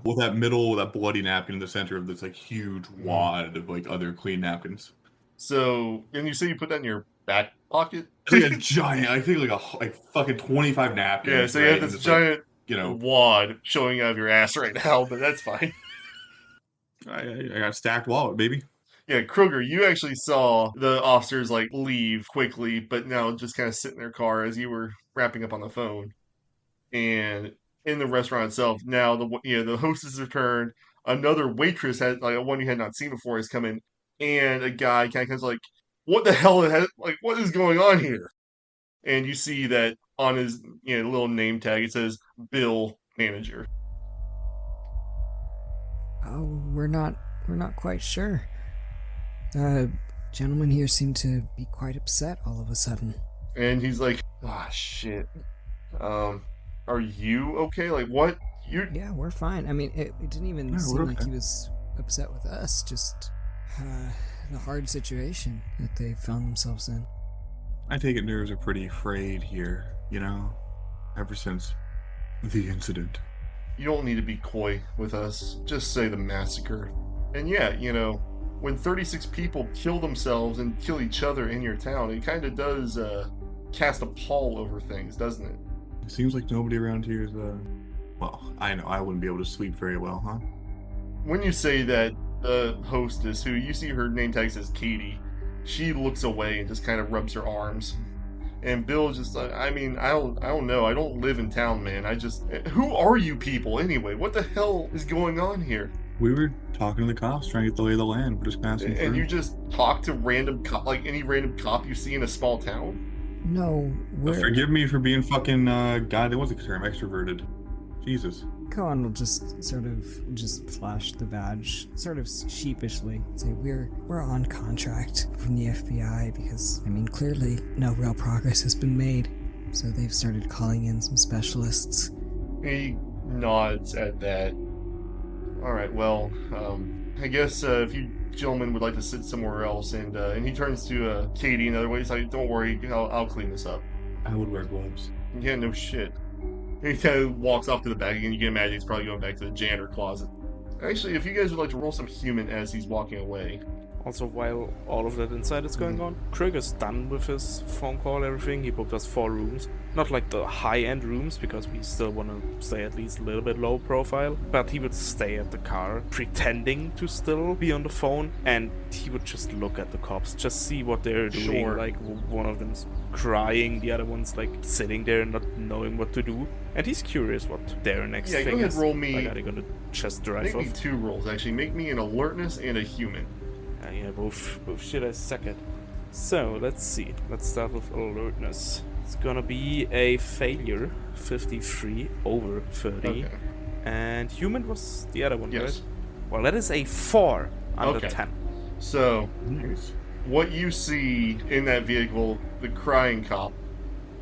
With that bloody napkin in the center of this like huge wad of like other clean napkins. So, and you say you put that in your back pocket? It's like a giant, I think like fucking 25 napkins. Yeah, so you have this giant wad showing out of your ass right now, but that's fine. I got a stacked wallet, baby. Yeah, KRÖGER, you actually saw the officers like leave quickly, but now just kind of sit in their car as you were wrapping up on the phone. And in the restaurant itself, now the hostess returned. Another waitress had like one you had not seen before has come in, and a guy kind of comes like, "What the hell? What is going on here?" And you see that on his little name tag it says Bill Manager. Oh, we're not quite sure. Gentleman here seemed to be quite upset all of a sudden. And he's like, shit. Are you okay? Like, what? Yeah, we're fine. I mean, it didn't even seem like he was upset with us, just the hard situation that they found themselves in. I take it nerves are pretty frayed here, ever since the incident. You don't need to be coy with us. Just say the massacre. And yeah, when 36 people kill themselves and kill each other in your town, it kind of does cast a pall over things, doesn't it? It seems like nobody around here is, well, I know I wouldn't be able to sleep very well, huh? When you say that, the hostess, who you see her name tag says Katie, she looks away and just kind of rubs her arms. And Bill just, I don't know. I don't live in town, man. Who are you people anyway? What the hell is going on here? We were talking to the cops, trying to get the lay of the land. We're just passing through. And you just talk to random like any random cop you see in a small town? No, forgive me for being fucking, God, what's the term? Extroverted. Jesus. KOAN will just sort of flash the badge, sort of sheepishly, say we're on contract from the FBI because, clearly no real progress has been made. So they've started calling in some specialists. He nods at that. Alright, well, I guess if you gentlemen would like to sit somewhere else, and he turns to Katie in other ways, like, don't worry, I'll clean this up. I would wear gloves. Yeah, no shit. He kind of walks off to the back again. You can imagine he's probably going back to the janitor closet. Actually, if you guys would like to roll some human as he's walking away. Also, while all of that inside is going on, KRÖGER's done with his phone call, everything. He booked us 4 rooms. Not like the high-end rooms, because we still want to stay at least a little bit low profile. But he would stay at the car, pretending to still be on the phone, and he would just look at the cops, just see what they're doing. Sure. Like, one of them's crying, the other one's like sitting there and not knowing what to do. And he's curious what their next thing is. Yeah, go ahead and roll me. Like, are they gonna just drive Make off? me 2 rolls, actually. Make me an alertness and a human. Yeah, both shit I suck at. So, let's see. Let's start with alertness. It's gonna be a failure, 53 over 30. Okay. And human was the other one, Yes. right? Well, that is a 4 under Okay. 10. So, Nice. what you see in that vehicle, the crying cop,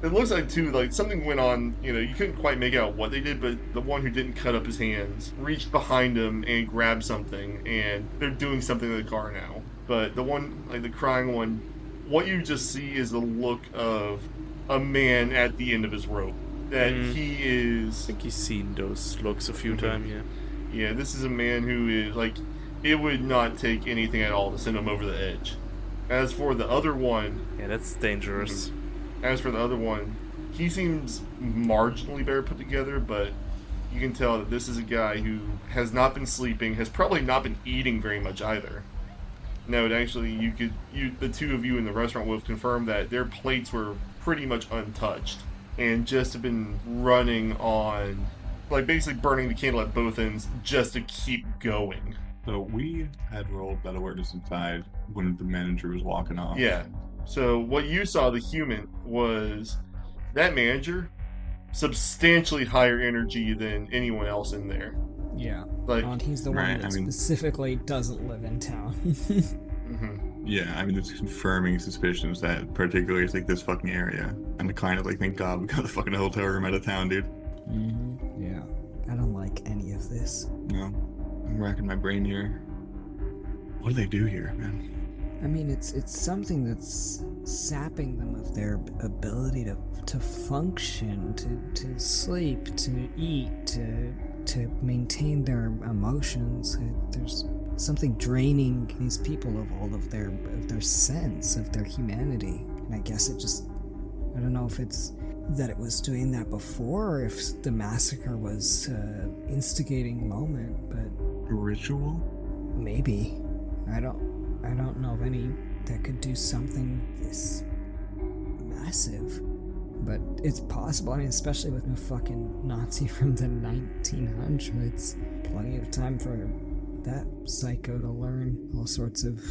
it looks like, too, like something went on, you couldn't quite make out what they did, but the one who didn't cut up his hands reached behind him and grabbed something, and they're doing something to the car now. But the one, like the crying one, what you just see is the look of a man at the end of his rope. That he I is... think he's seen those looks a few times, yeah. Yeah, this is a man who is, like, it would not take anything at all to send him over the edge. As for the other one... Yeah, that's dangerous. As for the other one, he seems marginally better put together, but you can tell that this is a guy who has not been sleeping, has probably not been eating very much either. No, it actually, the two of you in the restaurant will have confirmed that their plates were pretty much untouched and just have been running on, like, basically burning the candle at both ends just to keep going. So we had rolled that awareness inside when the manager was walking off. Yeah. So what you saw, the human, was that manager, substantially higher energy than anyone else in there. Yeah. Like, And he's the one Right, that I mean- specifically doesn't live in town. Yeah, I mean, it's confirming suspicions that particularly it's like this fucking area. I'm kind of like, thank God we got the fucking hotel room out of town, dude. Yeah. I don't like any of this. No, I'm racking my brain here. What do they do here, man? I mean, it's something that's sapping them of their ability to function, to sleep, to eat, to maintain their emotions. There's something draining these people of all of their sense of their humanity. And I guess I don't know if it's that it was doing that before, or if the massacre was instigating the moment, but A ritual? maybe. I don't know of any that could do something this massive, but it's possible. I mean, especially with a fucking Nazi from the 1900s. Plenty of time for that psycho to learn all sorts of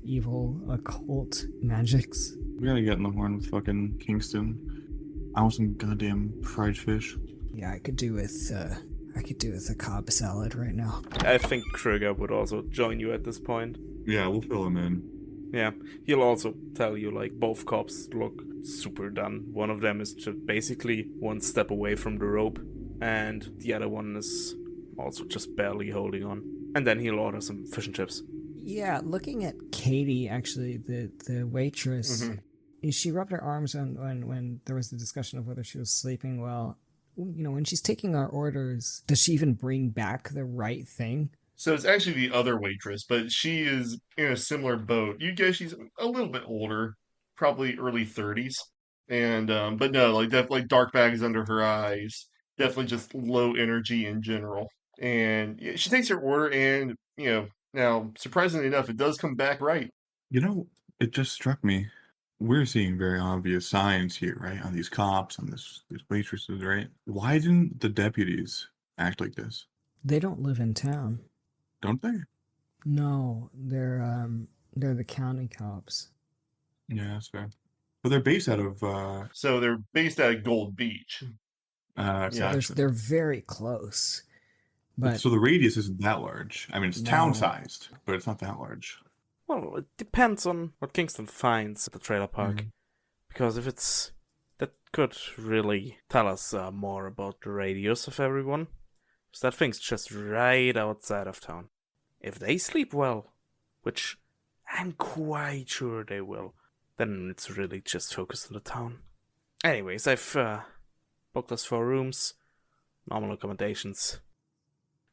evil occult magics. We gotta get in the horn with fucking Kingston. I want some goddamn fried fish. Yeah, I could do with a Cobb salad right now. I think KRÖGER would also join you at this point. Yeah, we'll fill him in. Yeah, he'll also tell you, like, both cops look super done. One of them is just basically one step away from the rope, and the other one is also just barely holding on. And then he'll order some fish and chips. Yeah, looking at Katie, actually, the waitress, she rubbed her arms when there was the discussion of whether she was sleeping well. You know, when she's taking our orders, does she even bring back the right thing? So it's actually the other waitress, but she is in a similar boat. You guess she's a little bit older, probably early 30s. And but no, like definitely dark bags under her eyes, definitely just low energy in general. And yeah, she takes her order, and now surprisingly enough, it does come back right. You know, it just struck me. We're seeing very obvious signs here, right? On these cops, on these waitresses, right? Why didn't the deputies act like this? They don't live in town. Don't they? No, they're the county cops. Yeah, that's fair. But they're based out of So they're based out of Gold Beach. Gotcha. They're very close. But So the radius isn't that large. I mean, it's No. town-sized, but it's not that large. Well, it depends on what Kingston finds at the trailer park. Mm-hmm. Because if it's... that could really tell us more about the radius of everyone. Because that thing's just right outside of town. If they sleep well, which I'm quite sure they will, then it's really just focused on the town. Anyways, I've booked us 4 rooms, normal accommodations.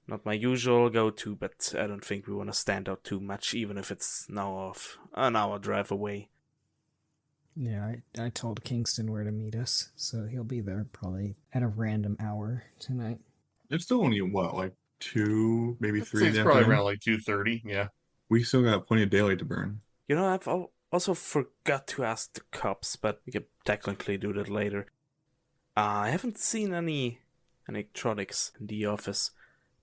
Not my usual go-to, but I don't think we want to stand out too much, even if it's now off an hour drive away. yeah, I told Kingston where to meet us, so he'll be there probably at a random hour tonight. It's still only, what, like 2, maybe 3 So in it's the probably afternoon? around like 2:30. Yeah. We still got plenty of daylight to burn. You know, I've also forgot to ask the cops, but we could technically do that later. I haven't seen any electronics in the office.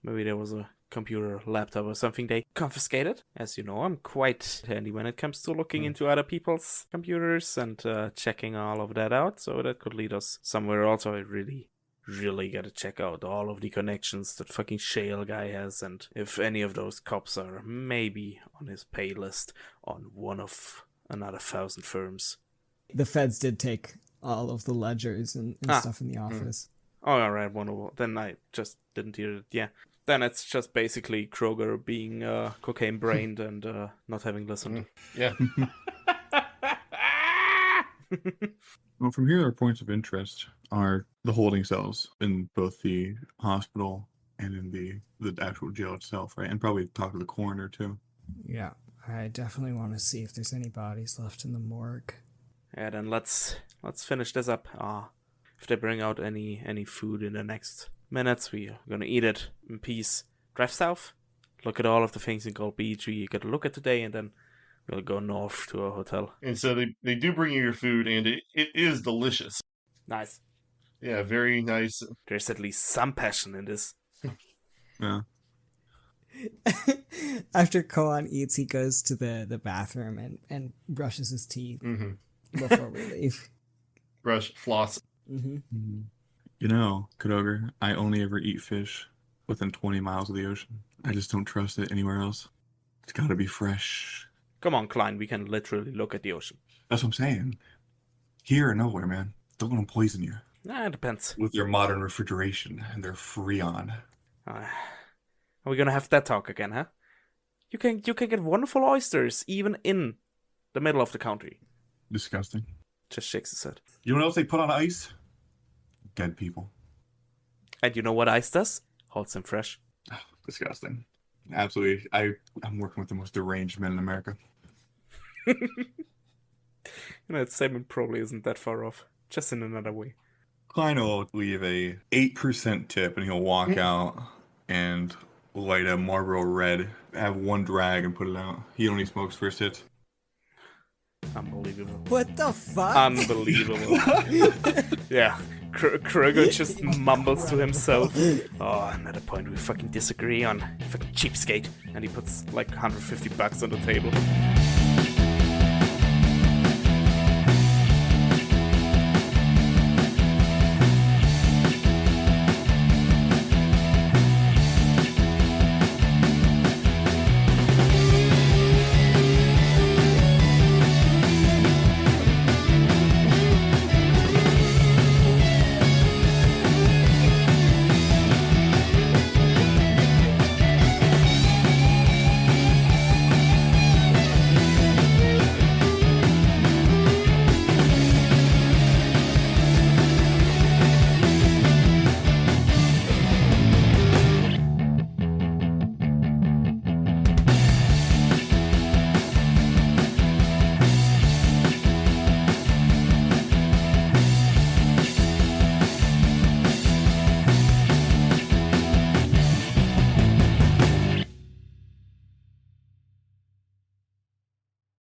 Maybe there was a computer, laptop, or something they confiscated. As you know, I'm quite handy when it comes to looking into other people's computers and checking all of that out. So that could lead us somewhere else. I really gotta check out all of the connections that fucking Shale guy has, and if any of those cops are maybe on his pay list on one of another 1,000 firms. The feds did take all of the ledgers and stuff in the office. Oh, alright, then I just didn't hear it. Yeah. Then it's just basically KRÖGER being cocaine-brained and not having listened. Yeah. Well, from here, our points of interest are the holding cells in both the hospital and in the actual jail itself, right? And probably talk to the coroner, too. Yeah, I definitely want to see if there's any bodies left in the morgue. Yeah, then let's finish this up. If they bring out any food in the next minutes, we are gonna eat it in peace. Drive south, look at all of the things in Gold Beach we gotta look at today, and then we'll go north to a hotel. And so they do bring you your food, and it is delicious. Nice. Yeah, very nice. There's at least some passion in this. Yeah. After Koan eats, he goes to the bathroom and brushes his teeth before we leave. Brush, floss. You know, KRÖGER, I only ever eat fish within 20 miles of the ocean. I just don't trust it anywhere else. It's gotta be fresh. Come on, Klein, we can literally look at the ocean. That's what I'm saying. Here or nowhere, man. Don't let them poison you. It depends. With their modern refrigeration and their Freon. Are we gonna have that talk again, huh? You can get wonderful oysters even in the middle of the country. Disgusting. Just shakes his head. You know what else they put on ice? Dead people. And you know what ice does? Holds them fresh. Disgusting. Absolutely. I'm working with the most deranged men in America. That statement probably isn't that far off. Just in another way. Klein will leave a 8% tip and he'll walk out and light a Marlboro Red, have one drag and put it out. He only smokes first hits. Unbelievable. What the fuck? Unbelievable. Yeah. KRÖGER just mumbles to himself. Oh, another point we fucking disagree on. Fucking cheapskate. And he puts like $150 on the table.